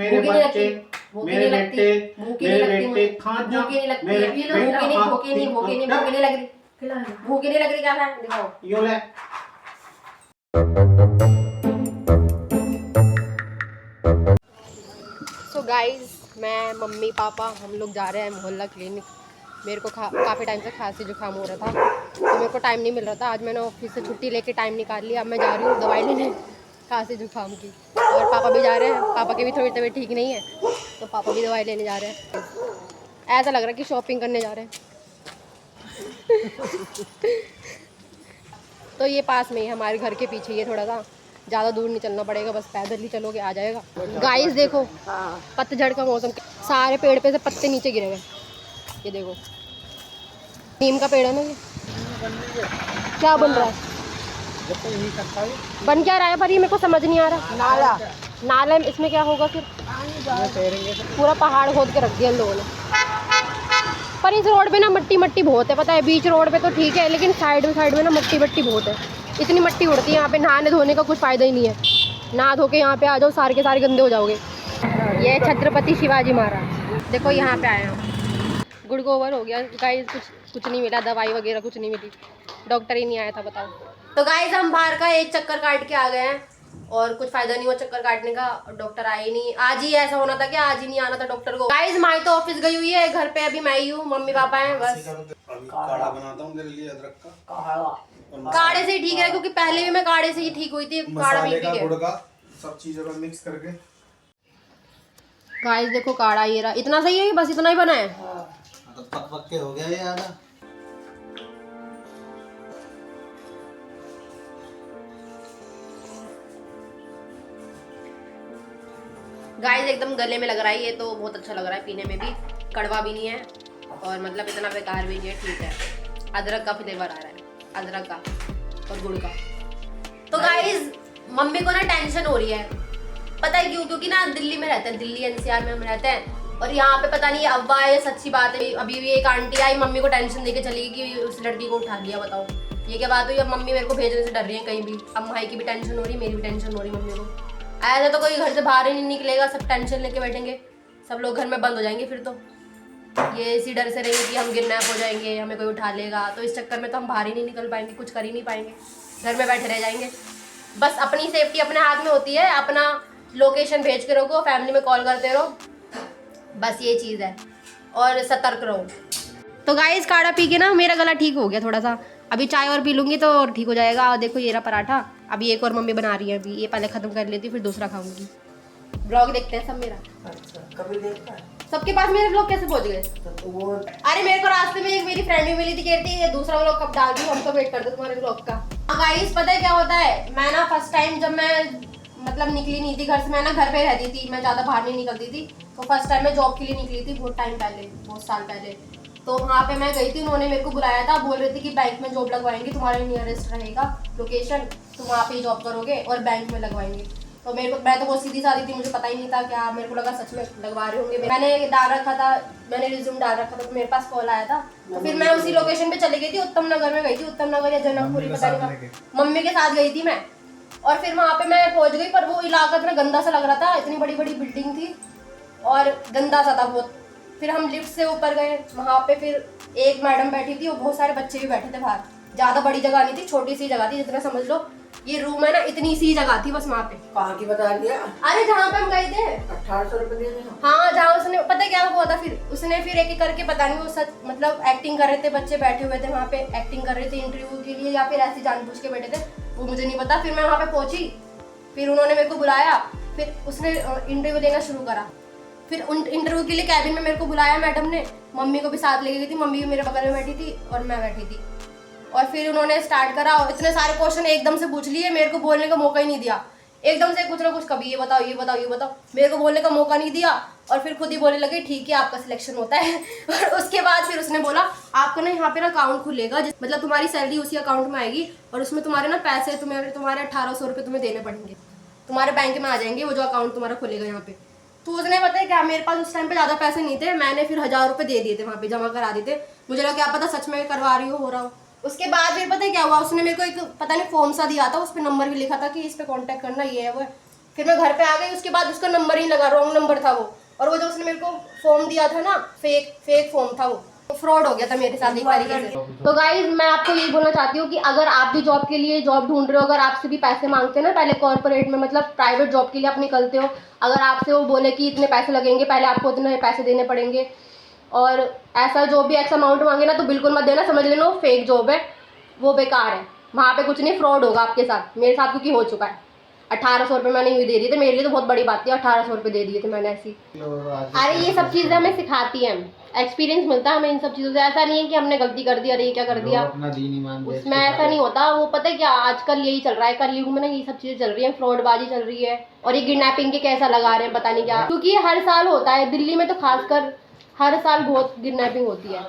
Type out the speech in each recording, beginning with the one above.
मेरे बच्चे, मेरे बेटे, मेरे बेटे खा जा, भूखी नहीं लगती मेरे है, भूखी नहीं लग रही, भूखी नहीं लग रही, क्या है दिखाओ। यो ले। सो गाइज, मैं मम्मी पापा हम लोग जा रहे हैं मोहल्ला क्लिनिक। मेरे को काफ़ी टाइम से खांसी जुकाम हो रहा था, तो मेरे को टाइम नहीं मिल रहा था। आज मैंने ऑफिस से छुट्टी लेके टाइम निकाल लिया। अब मैं जा रही हूँ दवाई लेने खांसी जुकाम की, और पापा भी जा रहे हैं। पापा की भी थोड़ी तबीयत ठीक नहीं है, तो पापा भी दवाई लेने जा रहे हैं। ऐसा लग रहा है कि शॉपिंग करने जा रहे हैं। तो ये पास में ही हमारे घर के पीछे, ये थोड़ा सा ज़्यादा दूर नहीं चलना पड़ेगा, बस पैदल ही चलोगे आ जाएगा। गाइस देखो, पतझड़ का मौसम, सारे पेड़ पे से पत्ते नीचे गिरे हुए। ये देखो, नीम का पेड़ है ना ये। क्या बन रहा है? बन क्या रहा है पर ये मेरे को समझ नहीं आ रहा। नाला, नाला इसमें क्या होगा फिर? पूरा पहाड़ खोद के रख दिया इन लोगों ने। पर इस रोड पे ना मट्टी मट्टी बहुत है, पता है। बीच रोड पे तो ठीक है, लेकिन साइड में ना मट्टी मट्टी बहुत है। इतनी मट्टी उड़ती है यहाँ पे, नहाने धोने का कुछ फ़ायदा ही नहीं है। नहा धो के यहाँ पे आ जाओ, सारे के सारे गंदे हो जाओगे। ये छत्रपति शिवाजी महाराज, देखो यहाँ पे आए हम। गुड़ गोबर हो गया गाइस, कुछ नहीं मिला, दवाई वगैरह कुछ नहीं मिली, डॉक्टर ही नहीं आया था, बताओ। तो गाइस हम बाहर का एक चक्कर काट के आ गए हैं, और कुछ फायदा नहीं हुआ चक्कर काटने का। डॉक्टर आए ही नहीं। आज ही ऐसा होना था कि आज ही नहीं आना था डॉक्टर को। गाइस माई तो ऑफिस गई हुई है, घर पे अभी मैं ही हूँ, मम्मी पापा हैं बस। काढ़ा बनाता हूँ तेरे लिए अदरक का। काढ़े से ही ठीक है, क्योंकि पहले भी मैं काढ़े से ही ठीक हुई थी। काढ़ा पी के गुड़ का सब चीजों का मिक्स करके। गाइस देखो काढ़ा ये रहा। इतना सही है, बस इतना ही बना है। तो पक के हो गया ये आधा। गाइस एकदम गले में लग रहा है ये, तो बहुत अच्छा लग रहा है पीने में भी, कड़वा भी नहीं है और मतलब इतना बेकार भी नहीं है, ठीक है। अदरक का फ्लेवर आ रहा है, अदरक का और गुड़ का। तो गाइस मम्मी को ना टेंशन हो रही है, पता है क्यों? क्योंकि ना दिल्ली में रहते हैं, दिल्ली एनसीआर में हम रहते हैं, और यहाँ पे पता नहीं अफवाह है सच्ची बात है। अभी भी एक आंटी आई, मम्मी को टेंशन देके चली गई कि उस लड़की को उठा लिया। बताओ ये क्या बात हुई? अब मम्मी मेरे को भेजने से डर रही है कहीं भी। अब भाई की भी टेंशन हो रही है, मेरी भी टेंशन हो रही है मम्मी को। ऐसा तो कोई घर से बाहर ही नहीं निकलेगा, सब टेंशन लेके बैठेंगे, सब लोग घर में बंद हो जाएंगे। फिर तो ये इसी डर से रहेंगे कि हम किडनैप हो जाएंगे, हमें कोई उठा लेगा। तो इस चक्कर में तो हम बाहर ही नहीं निकल पाएंगे, कुछ कर ही नहीं पाएंगे, घर में बैठे रह जाएंगे। बस अपनी सेफ्टी अपने हाथ में होती है, अपना लोकेशन भेज के रखो, फैमिली में कॉल करते रहो, बस ये चीज़ है, और सतर्क रहो। तो गाइस काढ़ा पी के ना मेरा गला ठीक हो गया थोड़ा सा। अभी चाय और पी लूँगी तो ठीक हो जाएगा। देखो ये रहा पराठा, अभी एक और मम्मी बना रही है, अभी ये पहले ख़त्म कर लेती फिर दूसरा खाऊंगी। ब्लॉग देखते हैं सब मेरा। अच्छा, कभी देखता है? सबके पास मेरे ब्लॉग कैसे पहुंच गए? तो वो अरे मेरे को रास्ते में एक मेरी फ्रेंड भी मिली थी, कहती है दूसरा ब्लॉग कब डाल दूँ, हम तो वेट करते तुम्हारे ब्लॉग का। गाइस पता है क्या होता है, मैं ना फर्स्ट टाइम जब मैं मतलब निकली नहीं थी घर से, मैं ना घर पे रहती थी, मैं ज़्यादा बाहर नहीं निकलती थी। तो फर्स्ट टाइम मैं जॉब के लिए निकली थी, बहुत टाइम पहले, बहुत साल पहले। तो वहाँ पे मैं गई थी, उन्होंने मेरे को बुलाया था, बोल रही थी कि बैंक में जॉब लगवाएंगे, तुम्हारे नियरेस्ट रहेगा लोकेशन, तुम वहाँ पे जॉब करोगे और बैंक में लगवाएंगे। तो मेरे को, मैं तो बहुत सीधी सादी थी, मुझे पता ही नहीं था क्या, मेरे को लगा सच में लगवा रहे होंगे। मैंने डाल रखा था, मैंने रिज्यूम डाल रखा था, तो मेरे पास कॉल आया था। तो फिर मैं उसी लोकेशन पे चली गई थी, उत्तम नगर में गई थी, उत्तम नगर या जनकपुरी पता नहीं, मम्मी के साथ गई थी मैं। और फिर वहाँ पे मैं पहुँच गई, पर वो इलाका इतना गंदा सा लग रहा था, इतनी बड़ी बड़ी बिल्डिंग थी और गंदा सा था बहुत। फिर हम लिफ्ट से ऊपर गए, वहाँ पे फिर एक मैडम बैठी थी और बहुत सारे बच्चे भी बैठे थे बाहर। ज़्यादा बड़ी जगह नहीं थी, छोटी सी जगह थी, जितना समझ लो ये रूम है ना, इतनी सी जगह थी बस वहाँ पे। कहाँ की बता दिया? अरे जहाँ पे हम गए थे, 1800 रुपये दे देना। हाँ जहाँ उसने, पता क्या हुआ था फिर, उसने फिर एक एक करके, पता नहीं वो सच मतलब एक्टिंग कर रहे थे, बच्चे बैठे हुए थे वहाँ पे एक्टिंग कर रहे थे इंटरव्यू के लिए, या फिर ऐसे जानबूझ के बैठे थे, वो मुझे नहीं पता। फिर मैं वहाँ पे पहुंची, फिर उन्होंने मेरे को बुलाया, फिर उसने इंटरव्यू लेना शुरू करा। फिर उन इंटरव्यू के लिए कैबिन में मेरे को बुलाया मैडम ने, मम्मी को भी साथ ले गई थी, मम्मी भी मेरे बगल में बैठी थी और मैं बैठी थी। और फिर उन्होंने स्टार्ट करा, इतने सारे क्वेश्चन एकदम से पूछ लिए, मेरे को बोलने का मौका ही नहीं दिया। एकदम से कुछ ना कुछ, कभी ये बताओ ये बताओ ये बताओ, मेरे को बोलने का मौका नहीं दिया। और फिर खुद ही बोलने लगे ठीक है आपका सिलेक्शन होता है। और उसके बाद फिर उसने बोला आपका ना यहाँ पे ना अकाउंट खुलेगा, मतलब तुम्हारी सैलरी उसी अकाउंट में आएगी, और उसमें तुम्हारे ना पैसे तुम्हारे 1800 रुपये तुम्हें देने पड़ेंगे, तुम्हारे बैंक में आ जाएंगे, वो जो अकाउंट तुम्हारा खुलेगा यहाँ पे। तो उसने पता है क्या, मेरे पास उस टाइम पे ज़्यादा पैसे नहीं थे, मैंने फिर 1000 रुपये दे दिए थे वहाँ पे, जमा करा दिए थे। मुझे लगा क्या पता सच में करवा रही हो रहा हो। उसके बाद फिर पता है क्या हुआ, उसने मेरे को एक पता नहीं फॉर्म सा दिया था, उस पर नंबर भी लिखा था कि इस पर कॉन्टैक्ट करना, ये है वो है। फिर मैं घर पे आ गई, उसके बाद उसका नंबर ही लगा, रॉन्ग नंबर था वो। और वो जो उसने मेरे को फॉर्म दिया था ना, फेक फॉर्म था वो, फ्रॉड हो गया था मेरे साथ एक तरीके से। तो गाइज मैं आपको यही बोलना चाहती हूँ कि अगर आप भी जॉब के लिए जॉब ढूंढ रहे हो, अगर आपसे भी पैसे मांगते हैं ना पहले कॉर्पोरेट में, मतलब प्राइवेट जॉब के लिए आप निकलते हो, अगर आपसे वो बोले कि इतने पैसे लगेंगे, पहले आपको इतने पैसे देने पड़ेंगे, और ऐसा जो भी एक्स अमाउंट मांगे ना, तो बिल्कुल मत देना, समझ लेना फेक जॉब है, वो बेकार है, वहाँ पे कुछ नहीं, फ्रॉड होगा आपके साथ। मेरे साथ क्योंकि हो चुका है। 1800 रुपये मैंने यूँ दे दिए थे, मेरे लिए तो बहुत बड़ी बात थी, 1800 रुपये दे दिए थे मैंने ऐसी। अरे ये सब चीज़ें हमें सिखाती हैं, एक्सपीरियंस मिलता है हमें इन सब चीज़ों से। ऐसा नहीं है कि हमने गलती कर दी, अरे ये क्या कर दिया, उसमें ऐसा नहीं होता। वो पता है क्या, आजकल यही चल रहा है, कलयुग में ना ये सब चीज़ें चल रही हैं, फ्रॉडबाजी चल रही है, और ये किडनैपिंग के कैसा लगा रहे हैं पता नहीं क्या, क्योंकि हर साल होता है, दिल्ली में तो खासकर हर साल बहुत किडनैपिंग होती है।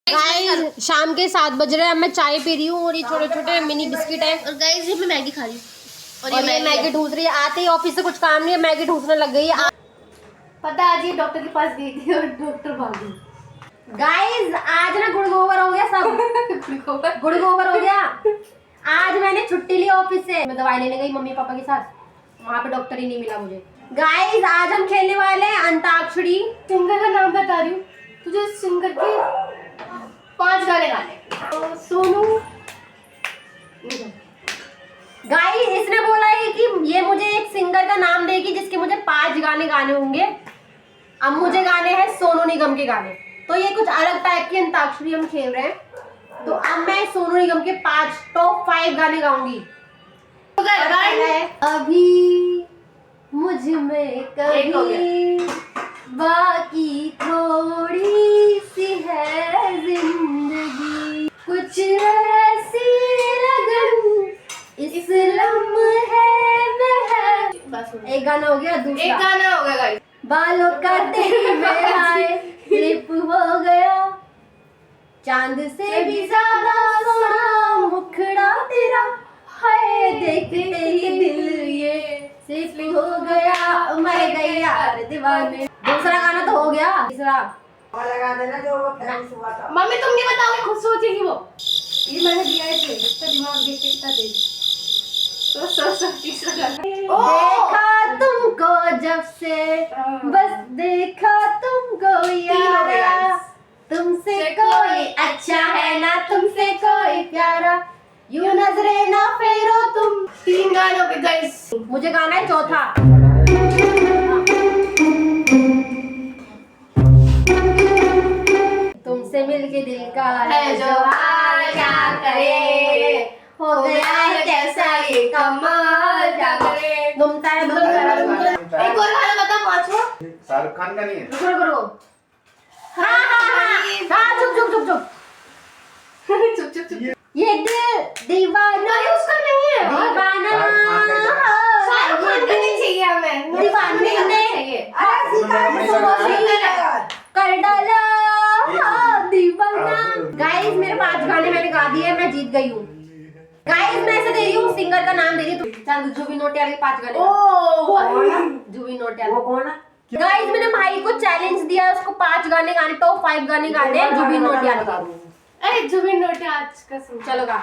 गाइस शाम के 7 बज रहे हैं, मैं चाय पी रही हूँ, और ये छोटे छोटे मिनी बिस्किट है, और गाइस ये मैं मैगी खा रही हूँ, और ये मैगी ठूस रही है। आते ही ऑफिस से कुछ काम नहीं है, मैगी ठूसने लग गई है। पता आज ये डॉक्टर के पास गई थी और डॉक्टर भाग गई। गाइस आज ना गुड़ गोबर हो गया सब, गुड़ गोबर हो गया। आज मैंने छुट्टी ली ऑफिस से, मैं दवाई लेने गई मम्मी पापा के साथ, वहाँ पे डॉक्टर ही नहीं मिला मुझे। गाइस आज हम खेलने वाले हैं अंताक्षरी। सिंगर का नाम बता रही हूँ तुझे, सिंगर के 5 गाने गाने। सोनू। गाइस इसने बोला है कि ये मुझे एक सिंगर का नाम देगी जिसके मुझे 5 गाने गाने होंगे। अब मुझे गाने हैं सोनू निगम के गाने, तो ये कुछ अलग टाइप की अंताक्षरी हम खेल रहे हैं। तो अब मैं सोनू निगम के 5 टॉप 5 गाने गाऊंगी। अभी मुझ में कभी बाकी थोड़ी सी है जिंदगी, कुछ ऐसी लगन इस लम्हे में है। एक गाना हो गया, दूसरा एक गाना हो गया गाइस। बालों का तेरे में आए लिप हो गया, चांद से भी ज्यादा सोना मुखड़ा तेरा, हाय देखते ही दिल ये सिर्फ हो गया, मर गई यार दीवाने। दूसरा गाना तो हो गया, तीसरा लगा देना जो वो फ्रेंड्स हुआ था। मम्मी तुम नहीं बताओगे, खुद सोचेगी वो। ये मैंने दिया है थे, इसका दिमाग देख के कितना तेज। तो तीसरा गाना। देखा तुमको जब से, बस देखा तुमको यारा, तुमसे कोई अच्छा है ना तुमसे कोई प्यारा, यूं नजरे ना फेरो तुम। 3 गानों पे गाइस, मुझे गाना है चौथा। तुमसे मिलके दिल का है जो हाल, क्या करे हो गया है कैसा ये कमाल, क्या करे। एक और गाना बता, 5वां शाहरुख खान का नहीं है। रुको। हाँ चुप ये दिल दीवाना, उसका नहीं है दीवाना, शाहरुख खान का नहीं चाहिए हमें, दीवाने चाहिए कर डाला दीवाना। गाइस मेरे 5 गाने मैंने गा दिए, मैं जीत गई हूँ। गाइस मैं ऐसे दे रही हूँ, सिंगर का नाम दे रही हूँ। चल जुबिन नौटियाल के 5 गाने। जुबिन नौटियाल वो कौन है? गाइस मैंने भाई को चैलेंज दिया, उसको 5 गाने गाने, टॉप 5 गाने गाने जुबिन नौटियाल का। अरे जुबिन नौटियाल का सुन, चलो गा।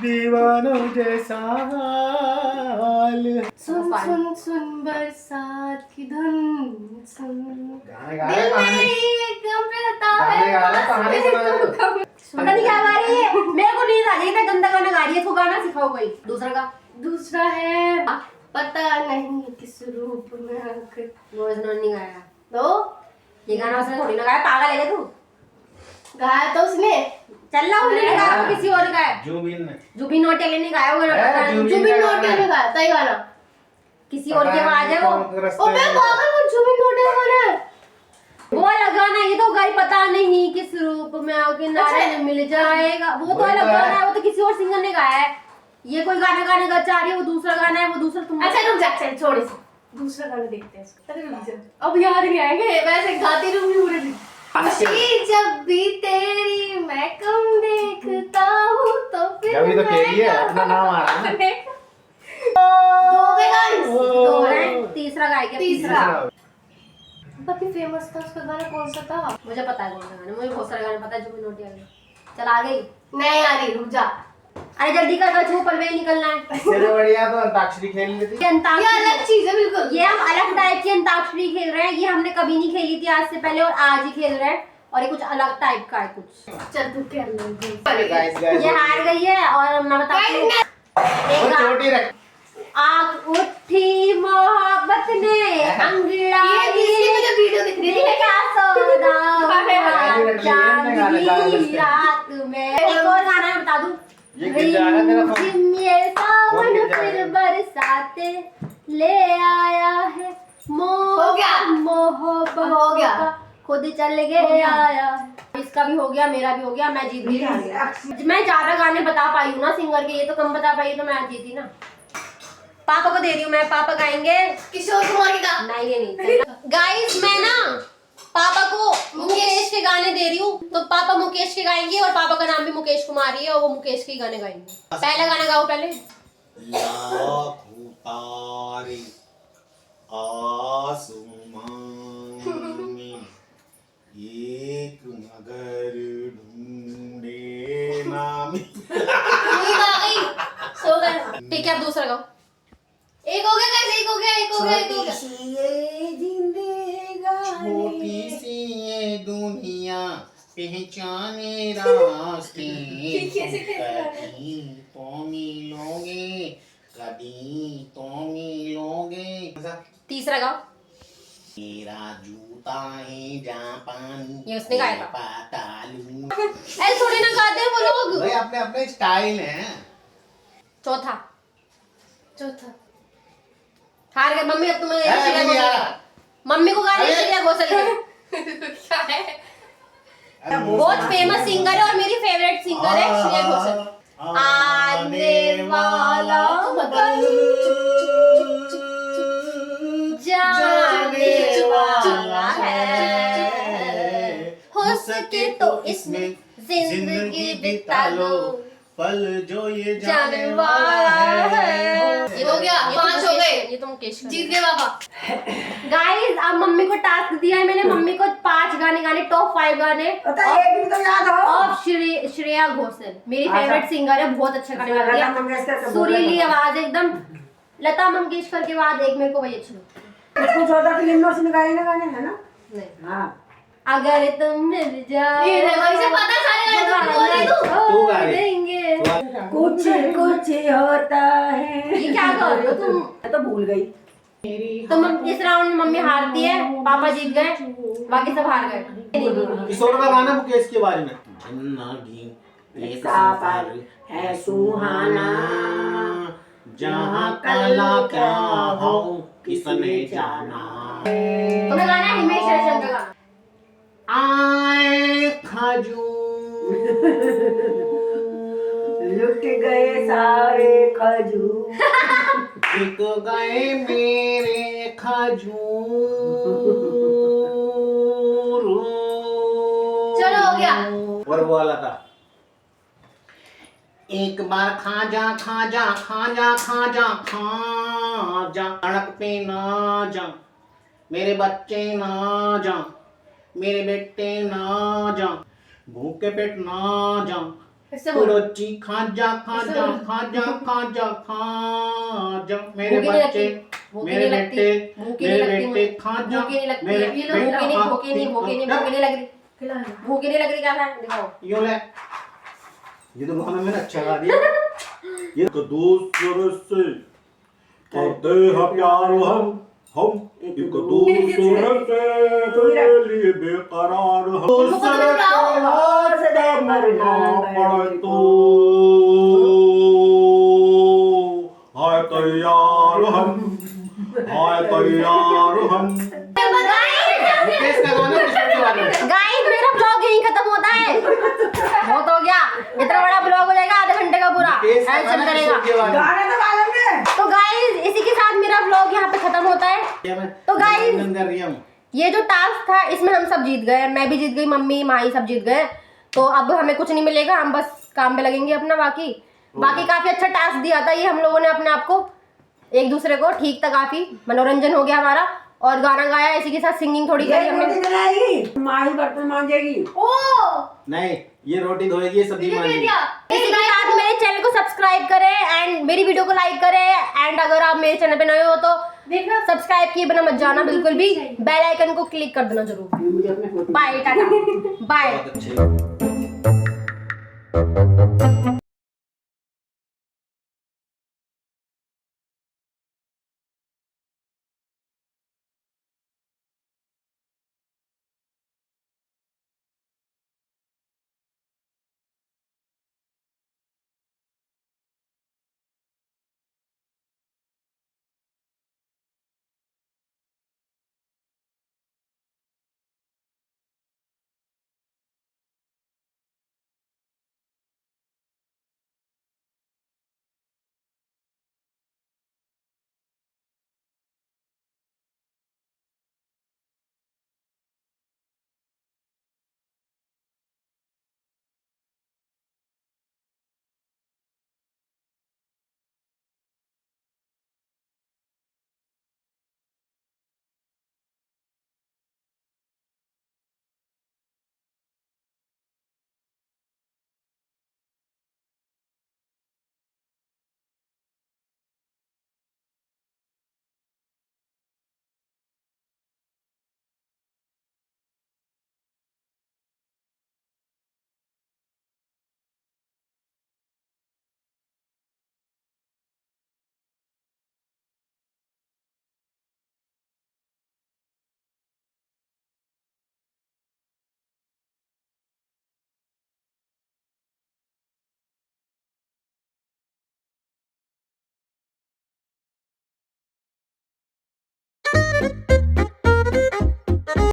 दीवानों जैसा हाल, सुन बरसात की धुन सुन, दिल में ये कम रहता है। पता नहीं क्या गा रही है, मेरे को नींद आ गई, इतना गंदा गाना गा रही है। तो गाना सिखाओ कोई दूसरा का। दूसरा है पता नहीं किस रूप में आकर, वो नहीं गाया। तो ये गाना उसने थोड़ी ना गाया, पागल है तू। गाया तो उसने, चल रहा उसने गाया, किसी और गाया। जुबिन नौटियाल ने गाया होगा। जुबिन नौटियाल ने गाया सही गाना, किसी और की आवाज है वो। ओ मैं पागल हूं, जुबिन नौटियाल गाना है वो अलग गाना। ये तो गाई पता नहीं किस रूप में आके नारे मिल जाएगा, वो तो अलग गाना है, वो तो किसी और सिंगर ने गाया है। ये कोई गाना गाने का चाह रही है, वो दूसरा गाना है, वो दूसरा तुम। अच्छा रुक जा, चल छोड़ इसे, दूसरा गाना देखते हैं इसको। अरे रुक जा, अब याद नहीं आएंगे, वैसे गाती रहूंगी पूरे दिन। खुशी जब भी तेरी मैं कम देखता हूँ तो फिर अभी तो कह रही है अपना नाम आ रहा है। दो हैं, तीसरा गाय क्या? तीसरा काफी फेमस था उसका गाना, कौन सा था? मुझे पता है कौन सा गाना, मुझे बहुत सारे गाने पता है जुबिन नौटियाल के। चल आ गई, नहीं आ रही, रुक जा। अरे जल्दी कर बच्चों, पल में ही निकलना है। इससे तो बढ़िया तो अंताक्षरी खेल लेती। ये अंताक्षरी अलग चीज है बिल्कुल। ये हम अलग टाइप की अंताक्षरी खेल रहे हैं। ये हमने कभी नहीं खेली थी आज से पहले और आज ही खेल रहे हैं। और ये कुछ अलग टाइप का है कुछ। चल तू खेल गाइस गाइस ये हार गई है और मैं बताती हूँ वो चोटी रख। आग उठी मोहब्बत ने अंगड़ाई मुझे वीडियो दिख रही है क्या सौदा चांदनी रात में। एक और गाना है बता दूं। ये गिर जाएगा तेरा फोन। रिमझिम ये सावन फोन गिर फिर जाएगा। बरसाते ले आया है हो गया। मोहब्बत हो गया। का खुद चल गए आया है। इसका भी हो गया, मेरा भी हो गया, मैं जीत गई। मैं ज्यादा गाने बता पाई हूँ ना सिंगर के, ये तो कम बता पाई तो मैं जीती ना। पापा को दे रही हूँ मैं, पापा गाएंगे। किशोर कुमार का। नहीं ये नहीं गाइस, मैं ना पापा को मुकेश के गाने दे रही हूँ, तो पापा मुकेश के गाएंगे और पापा का नाम भी मुकेश कुमार ही है और वो मुकेश के गाने गाएंगे। पहला गाना गाओ पहले। लाखों तारे आसमान में एक नगर ढूंढे नामी। नींद आ गई, सो गए। ठीक है अब दूसरा गाओ। एक हो गया गाइस, एक हो गया, एक हो गया, एक हो गया। छोटी सी ये दुनिया पहचाने रास्ते कभी तो मिलोगे, कभी तो मिलोगे। तीसरा गाओ। मेरा जूता है जापान, ये उसने गाया था। पातालू। ऐसे थोड़ी ना गाते हैं वो लोग। भाई अपने अपने स्टाइल है। चौथा। चौथा। हार गए मम्मी, अब तुम्हें अरे श्रेया नहीं घोषाल यार। है। मम्मी को गाने श्रेया घोषाल है। क्या है? बहुत फेमस सिंगर है और मेरी फेवरेट सिंगर है श्रेया घोषाल। आने वाला जाने वाला है, हो सके तो इसमें जिंदगी बिता लो, पल जो ये जाने वाला है। ये हो गया, ये तो 5 हो गए। ये तो मुकेश का। जीत गए पापा। गाइस अब मम्मी को टास्क दिया है मैंने, मम्मी को 5 गाने गाने, टॉप 5 गाने और श्रेया घोषाल मेरी फेवरेट सिंगर है, बहुत अच्छा गाने गाती है, सुरीली आवाज एकदम। लता मंगेशकर के बाद एक मेरे को वही अच्छी लगती है। नहीं अगर तुम मिल जाओ ये वही से पता सारे गाने तुम बोल रही तू गा रही। देंगे। कुछ कुछ होता है। ये क्या कर रहे हो तुम? मैं तो भूल गई। तो इस राउंड में मम्मी हारती है, पापा जीत गए, बाकी सब हार गए। किशोर का गाना मुकेश के बारे में। जिंदगी एक सफर सफर है सुहाना, जहाँ कला क्या हो किसने जाना। तुम्हें गाना है हिमेश रेशमिया का गाना। आए खजूर लुट गए सारे खजूर, बिक गए मेरे खजूर। चलो हो गया। और वो वाला था। एक बार खाजा खाजा खाजा खाजा खाजा, सड़क पे ना जा मेरे बच्चे, ना जा मेरे बेटे, ना जा भूखे पेट, ना जा इससे बोलो। रोची खाजा खाजा खाजा खाजा खाजा मेरे भूखी नहीं बच्चे, भूखी मेरे नहीं लगती, बेटे, भूखी मेरे नहीं लगती बेटे मुझे। खाजा भूखी नहीं लगती मेरे है। भूखी नहीं, भूखी नहीं, भूखी नहीं, भूखी नहीं लग रही, भूखी नहीं लग रही। क्या है दिखाओ। यूं ले। ये तो गाना मैंने अच्छा गा दिया। एक दूसरे से करते हैं प्यार हम एक दूसरे से लिए बेकरार हम। दूसरे को वास्ते मरना पड़े तो हाय तैयार हम, हाय तैयार हम। मुकेश का गाना किशोर के बारे में। गाइस मेरा ब्लॉग यहीं खत्म होता है। बहुत हो गया, इतना बड़ा ब्लॉग हो जाएगा आधे घंटे का पूरा, मुकेश का ऐसे गाना किशोर के चलेगा। बारे में। गाने तो मालूम है। तो गाइस इसी के साथ मेरा ब्लॉग यहाँ पे खत्म होता है। तो guys, कर रही हूँ। ये जो टास्क था इसमें हम सब जीत गए, मैं भी जीत गई, मम्मी माई सब जीत गए। तो अब हमें कुछ नहीं मिलेगा, हम बस काम पे लगेंगे अपना। बाकी काफी अच्छा टास्क दिया था ये हम लोगों ने अपने आप को, एक दूसरे को ठीक था, काफी मनोरंजन हो गया हमारा और गाना गाया, इसी के साथ सिंगिंग थोड़ी करी हमने। माही बर्तन मांजेगी। ओ नहीं ये रोटी धोएगी, ये सब्जी मांगेगी। इसी के साथ मेरे चैनल को सब्सक्राइब करें एंड मेरी वीडियो को लाइक करें एंड अगर आप मेरे चैनल पे नए हो तो सब्सक्राइब किए बिना मत जाना बिल्कुल भी, बेल आइकन को क्लिक कर देना जरूर। मुझे अपने फोटो बाय टाटा बाय। बहुत अच्छे।